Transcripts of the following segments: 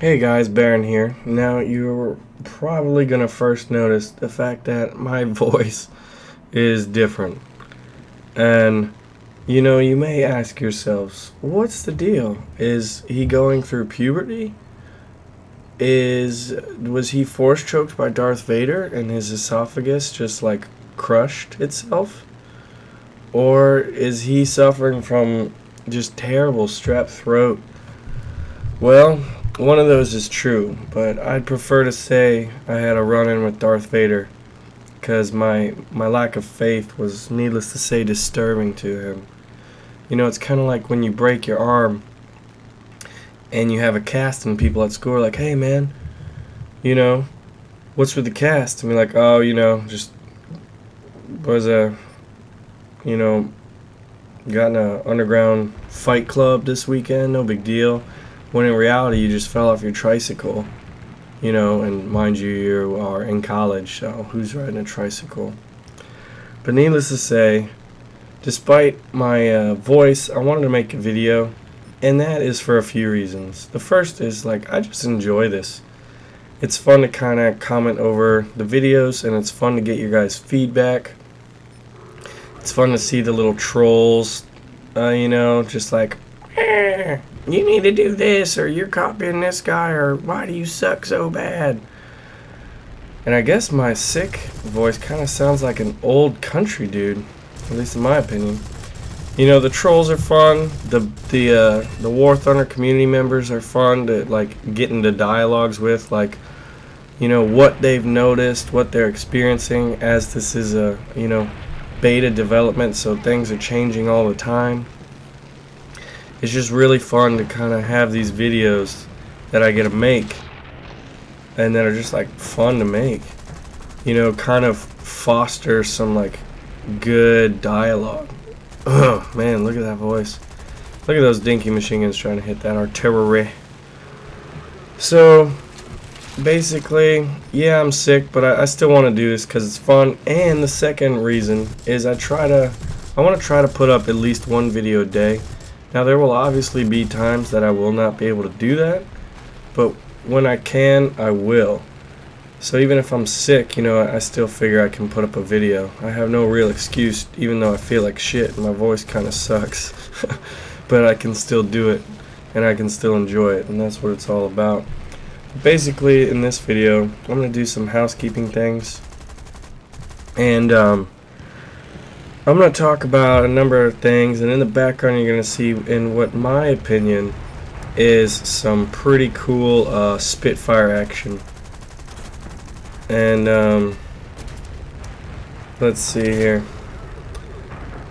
Hey guys, Baron here. Now you're probably gonna first notice the fact that my voice is different. And you may ask yourselves, what's the deal? Is he going through puberty? Was he force choked by Darth Vader and his esophagus just like crushed itself? Or is he suffering from just terrible strep throat? Well, one of those is true, but I'd prefer to say I had a run-in with Darth Vader, because my lack of faith was, needless to say, disturbing to him. It's kind of like when you break your arm and you have a cast and people at school are like, hey man, what's with the cast? And be like, oh, just was you know, got in a underground fight club this weekend, no big deal. When in reality, you just fell off your tricycle, and mind you are in college, so who's riding a tricycle? But needless to say, despite my voice, I wanted to make a video, and that is for a few reasons. The first is, I just enjoy this. It's fun to kind of comment over the videos, and it's fun to get your guys' feedback. It's fun to see the little trolls, just like, you need to do this, or you're copying this guy, or why do you suck so bad? And I guess my sick voice kind of sounds like an old country dude, at least in my opinion. The trolls are fun. The War Thunder community members are fun to get into dialogues with, what they've noticed, what they're experiencing, as this is a beta development, so things are changing all the time. It's just really fun to kind of have these videos that I get to make and that are just fun to make. Kind of foster some good dialogue. Oh man, look at that voice. Look at those dinky machine guns trying to hit that artillery. So basically, yeah, I'm sick, but I still want to do this because it's fun. And the second reason is I want to try to put up at least one video a day. Now, there will obviously be times that I will not be able to do that, but when I can, I will. So even if I'm sick, I still figure I can put up a video. I have no real excuse, even though I feel like shit and my voice kind of sucks. But I can still do it, and I can still enjoy it, and that's what it's all about. Basically, in this video, I'm going to do some housekeeping things, and I'm going to talk about a number of things, and in the background you're going to see, in what my opinion is some pretty cool Spitfire action. And let's see here.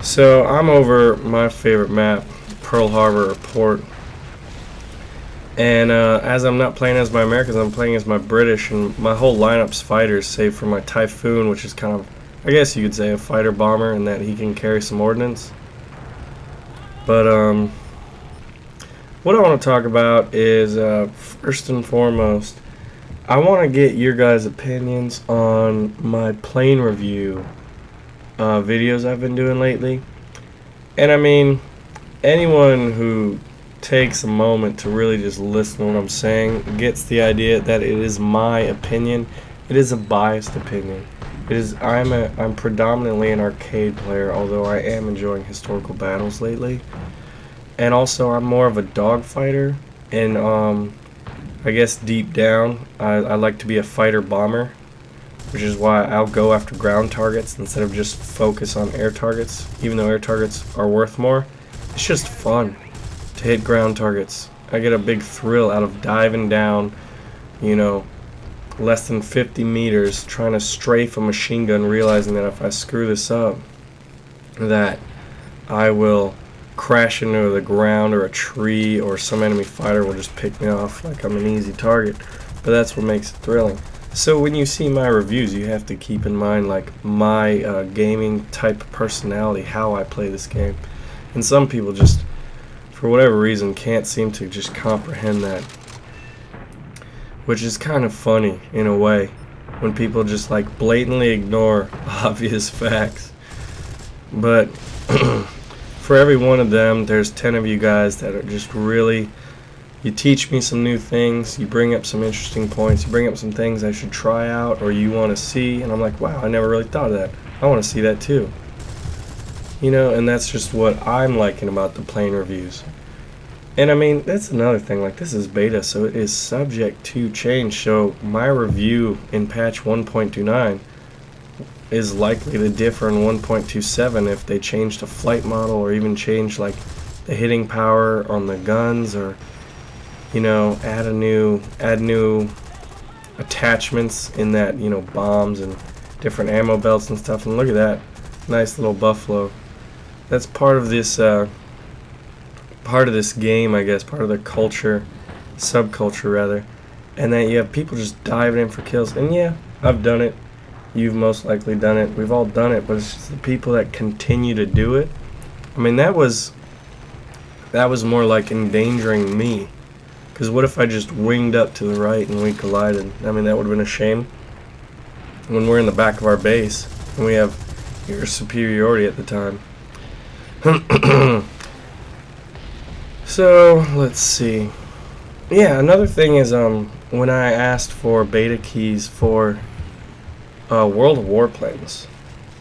So I'm over my favorite map, Pearl Harbor or Port. And as I'm not playing as my Americans, I'm playing as my British, and my whole lineup's fighters, save for my Typhoon, which is kind of, I guess you could say, a fighter bomber, in that he can carry some ordnance. But what I want to talk about is, first and foremost, I want to get your guys' opinions on my plane review videos I've been doing lately. And I mean, anyone who takes a moment to really just listen to what I'm saying gets the idea that it is my opinion. It is a biased opinion. I'm predominantly an arcade player, although I am enjoying historical battles lately. And also, I'm more of a dogfighter, and I guess deep down, I like to be a fighter bomber, which is why I'll go after ground targets instead of just focus on air targets, even though air targets are worth more. It's just fun to hit ground targets. I get a big thrill out of diving down, less than 50 meters, trying to strafe a machine gun, realizing that if I screw this up, that I will crash into the ground or a tree, or some enemy fighter will just pick me off like I'm an easy target. But that's what makes it thrilling. So when you see my reviews, you have to keep in mind my gaming type of personality, how I play this game. And some people just, for whatever reason, can't seem to just comprehend that, which is kind of funny in a way, when people just blatantly ignore obvious facts. But for every one of them, there's 10 of you guys that are just really You teach me some new things, you bring up some interesting points, you bring up some things I should try out or you want to see, and I'm like, wow, I never really thought of that. I want to see that too. You know, and that's just what I'm liking about the plane reviews. And I mean, that's another thing, like this is beta, so it is subject to change, so my review in patch 1.29 is likely to differ in 1.27 if they change the flight model or even change like the hitting power on the guns, or you know, add new attachments in that, you know, bombs and different ammo belts and stuff. And look at that nice little buffalo. That's part of this game, I guess, part of the culture, subculture rather, and that you have people just diving in for kills. And yeah, I've done it, you've most likely done it, we've all done it, but it's just the people that continue to do it. I mean, that was more like endangering me. Because what if I just winged up to the right and we collided? I mean, that would have been a shame. When we're in the back of our base and we have your superiority at the time. So, let's see. Yeah, another thing is when I asked for beta keys for World of Warplanes,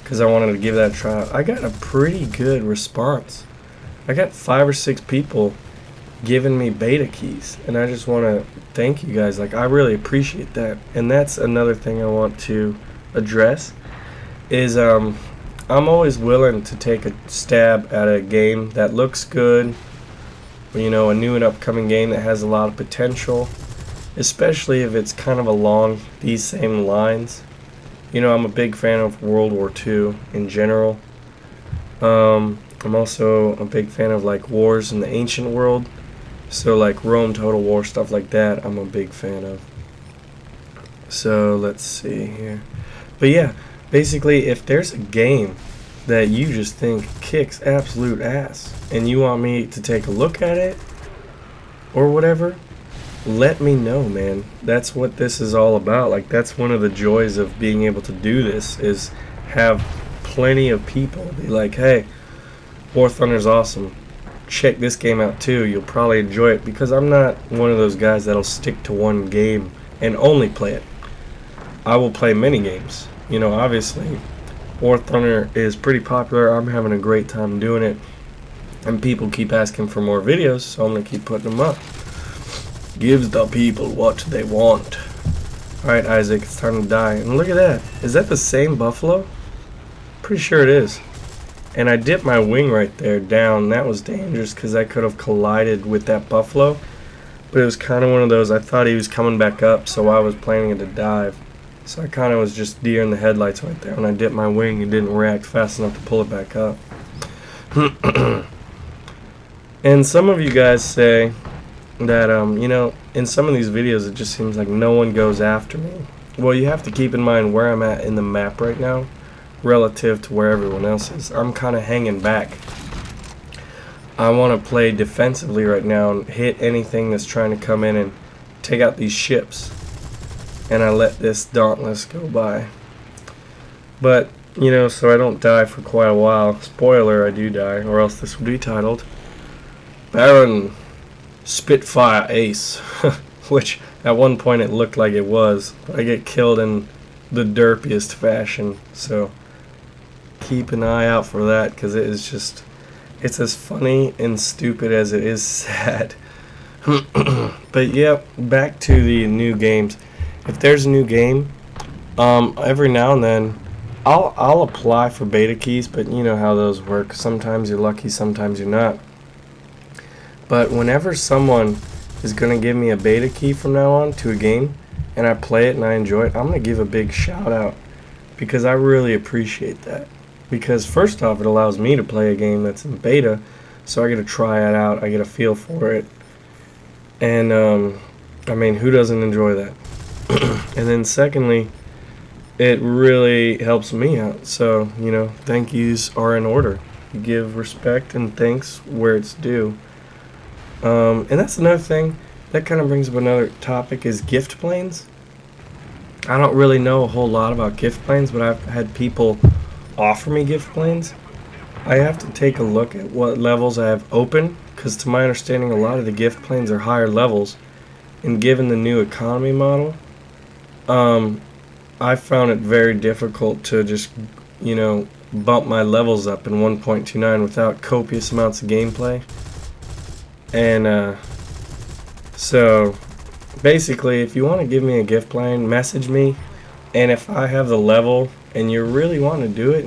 because I wanted to give that a try, I got a pretty good response. I got 5 or 6 people giving me beta keys, and I just want to thank you guys. Like, I really appreciate that. And that's another thing I want to address is I'm always willing to take a stab at a game that looks good, you know, a new and upcoming game that has a lot of potential, especially if it's kind of along these same lines. You know, I'm a big fan of World War II in general. I'm also a big fan of like wars in the ancient world. So like Rome Total War, stuff like that, I'm a big fan of. So let's see here. But yeah, basically if there's a game that you just think kicks absolute ass and you want me to take a look at it or whatever, let me know, man. That's what this is all about. Like, that's one of the joys of being able to do this, is have plenty of people be like, hey, War Thunder's awesome, check this game out too, you'll probably enjoy it. Because I'm not one of those guys that'll stick to one game and only play it. I will play many games. You know, obviously War Thunder is pretty popular, I'm having a great time doing it, and people keep asking for more videos, so I'm gonna keep putting them up. Gives the people what they want. Alright, Isaac, it's time to die. And look at that. Is that the same buffalo? Pretty sure it is. And I dipped my wing right there down. That was dangerous because I could have collided with that buffalo. But it was kind of one of those, I thought he was coming back up, so I was planning to dive. So I kind of was just deer in the headlights right there. When I dipped my wing, it didn't react fast enough to pull it back up. And some of you guys say that, you know, in some of these videos it just seems like no one goes after me. Well, you have to keep in mind where I'm at in the map right now relative to where everyone else is. I'm kind of hanging back. I want to play defensively right now and hit anything that's trying to come in and take out these ships. And I let this Dauntless go by. But, you know, so I don't die for quite a while. Spoiler, I do die, or else this would be titled Baron Spitfire Ace, which at one point it looked like it was, but I get killed in the derpiest fashion, so keep an eye out for that, because it is just, it's as funny and stupid as it is sad. But yeah, back to the new games. If there's a new game, every now and then I'll apply for beta keys, but you know how those work. Sometimes you're lucky, sometimes you're not. But whenever someone is going to give me a beta key from now on to a game, and I play it and I enjoy it, I'm going to give a big shout out, because I really appreciate that. Because first off, it allows me to play a game that's in beta, so I get to try it out, I get a feel for it. And, I mean, who doesn't enjoy that? And then secondly, it really helps me out. So, you know, thank yous are in order. You give respect and thanks where it's due. And that's another thing that kind of brings up another topic, is gift planes. I don't really know a whole lot about gift planes, but I've had people offer me gift planes. I have to take a look at what levels I have open because to my understanding, a lot of the gift planes are higher levels. And given the new economy model, I found it very difficult to just, bump my levels up in 1.29 without copious amounts of gameplay. And so basically, if you want to give me a gift plane, message me. And if I have the level and you really want to do it,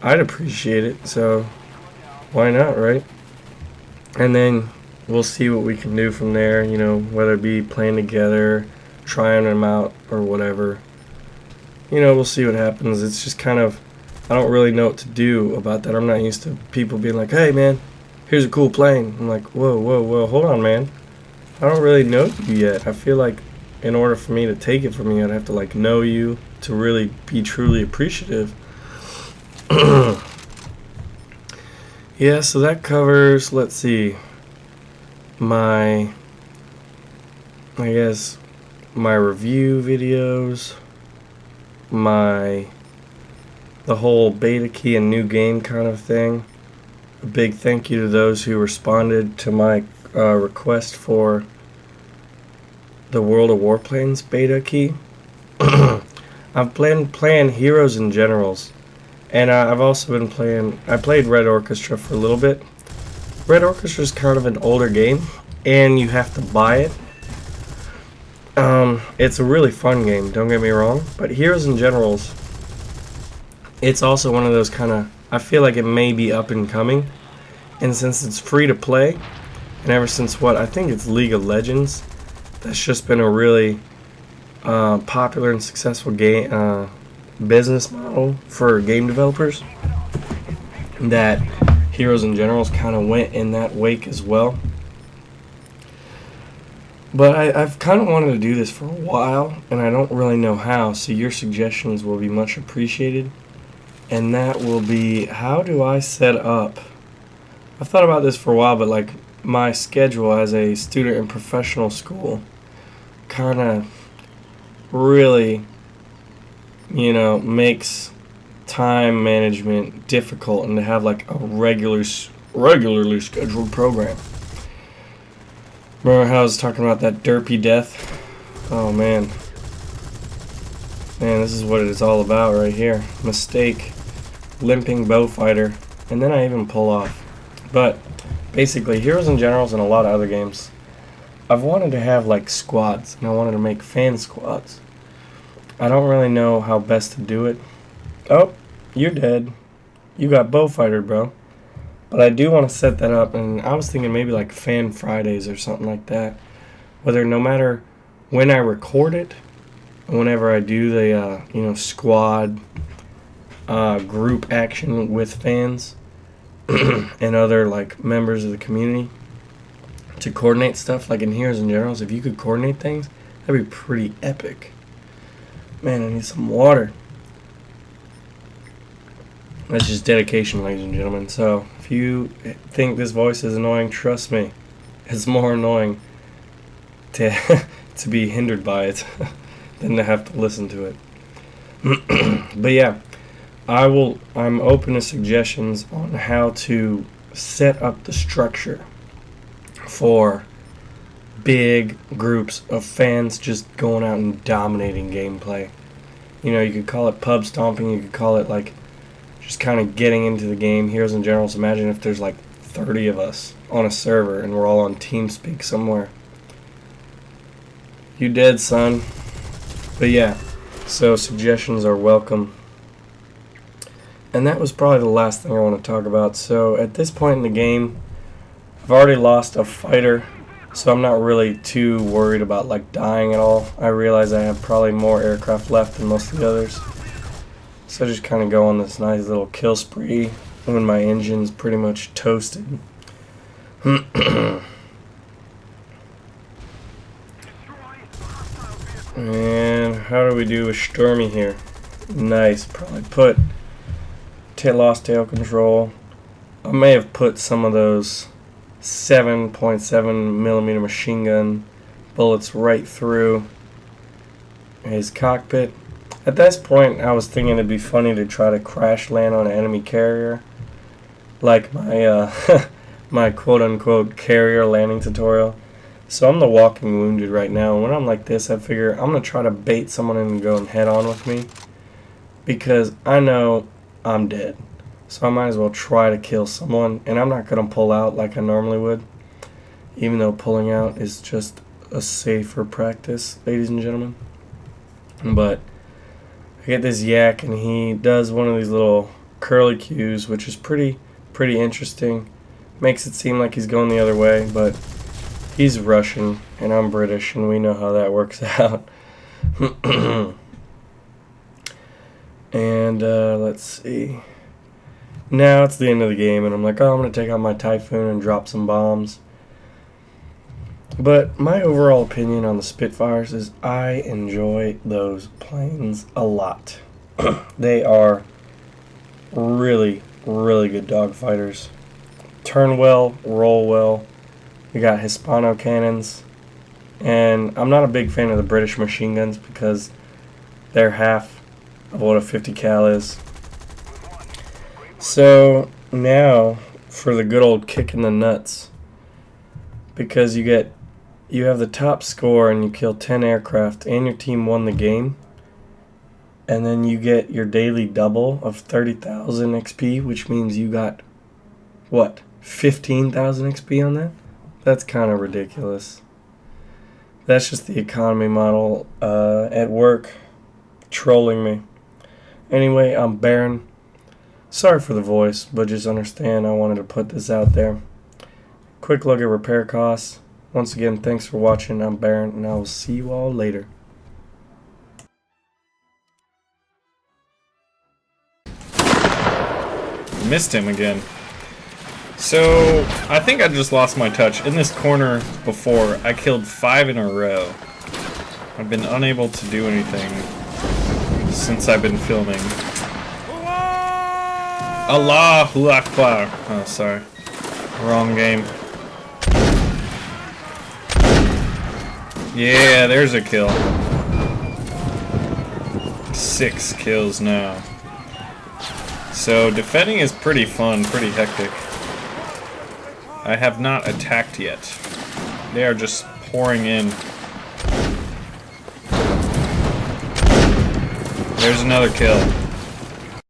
I'd appreciate it. So why not, right? And then we'll see what we can do from there, whether it be playing together, trying them out, or whatever. We'll see what happens. It's just kind of, I don't really know what to do about that. I'm not used to people being like, hey, man, here's a cool plane. I'm like, whoa, hold on, man. I don't really know you yet. I feel like in order for me to take it from you, I'd have to, know you to really be truly appreciative. Yeah, so that covers, let's see, my review videos, the whole beta key and new game kind of thing. A big thank you to those who responded to my request for the World of Warplanes beta key. I've been playing Heroes and Generals, and I've also been playing, I played Red Orchestra for a little bit. Red Orchestra is kind of an older game, and you have to buy it. It's a really fun game, don't get me wrong, but Heroes and Generals, it's also one of those kind of, I feel like it may be up and coming, and since it's free to play, and ever since I think it's League of Legends, that's just been a really popular and successful game business model for game developers, that Heroes and Generals kind of went in that wake as well. But I've kind of wanted to do this for a while, and I don't really know how, so your suggestions will be much appreciated. And that will be, how do I set up? I've thought about this for a while, but my schedule as a student in professional school kind of really, makes time management difficult, and to have a regularly scheduled program. Remember how I was talking about that derpy death? Oh man, this is what it's all about right here. Mistake, limping bow fighter, and then I even pull off. But basically, Heroes and Generals and a lot of other games, I've wanted to have squads, and I wanted to make fan squads. I don't really know how best to do it. Oh, you're dead. You got bow fighter, bro. But I do want to set that up, and I was thinking maybe Fan Fridays or something like that. Whether no matter when I record it, whenever I do the squad group action with fans and other members of the community to coordinate stuff, in Heroes and Generals, if you could coordinate things, that'd be pretty epic. Man, I need some water. That's just dedication, ladies and gentlemen. So, if you think this voice is annoying, trust me, it's more annoying to to be hindered by it than to have to listen to it. But yeah, I'm open to suggestions on how to set up the structure for big groups of fans just going out and dominating gameplay. You could call it pub stomping, you could call it just kind of getting into the game. Heroes and Generals, imagine if there's 30 of us on a server and we're all on TeamSpeak somewhere. You dead, son. But yeah, so suggestions are welcome. And that was probably the last thing I want to talk about. So at this point in the game, I've already lost a fighter, so I'm not really too worried about dying at all. I realize I have probably more aircraft left than most of the others. So I just kind of go on this nice little kill spree when my engine's pretty much toasted. And how do we do with Stormy here? Nice. Probably put lost tail control. I may have put some of those 7.7 millimeter machine gun bullets right through his cockpit. At this point, I was thinking it'd be funny to try to crash land on an enemy carrier, like my my quote-unquote carrier landing tutorial. So I'm the walking wounded right now, and when I'm like this, I figure I'm going to try to bait someone in and go and head on with me, because I know I'm dead. So I might as well try to kill someone, and I'm not going to pull out like I normally would, even though pulling out is just a safer practice, ladies and gentlemen. But I get this yak, and he does one of these little curly cues, which is pretty interesting. Makes it seem like he's going the other way, but he's Russian, and I'm British, and we know how that works out. And let's see. Now it's the end of the game, and I'm like, oh, I'm going to take out my Typhoon and drop some bombs. But my overall opinion on the Spitfires is I enjoy those planes a lot. They are really good dogfighters. Turn well, roll well. You got Hispano cannons. And I'm not a big fan of the British machine guns because they're half of what a 50 cal is. So now for the good old kick in the nuts, because you have the top score and you kill 10 aircraft and your team won the game, and then you get your daily double of 30,000 XP, which means you got what, 15,000 XP on that? That's kind of ridiculous. That's just the economy model at work trolling me. Anyway, I'm Baron. Sorry for the voice, but just understand I wanted to put this out there. Quick look at repair costs. Once again, thanks for watching. I'm Baron, and I will see you all later. Missed him again. So, I think I just lost my touch. In this corner before, I killed 5 in a row. I've been unable to do anything since I've been filming. Allahu Akbar. Oh, sorry. Wrong game. Yeah, there's a kill. 6 kills now. So, defending is pretty fun, pretty hectic. I have not attacked yet. They are just pouring in. There's another kill.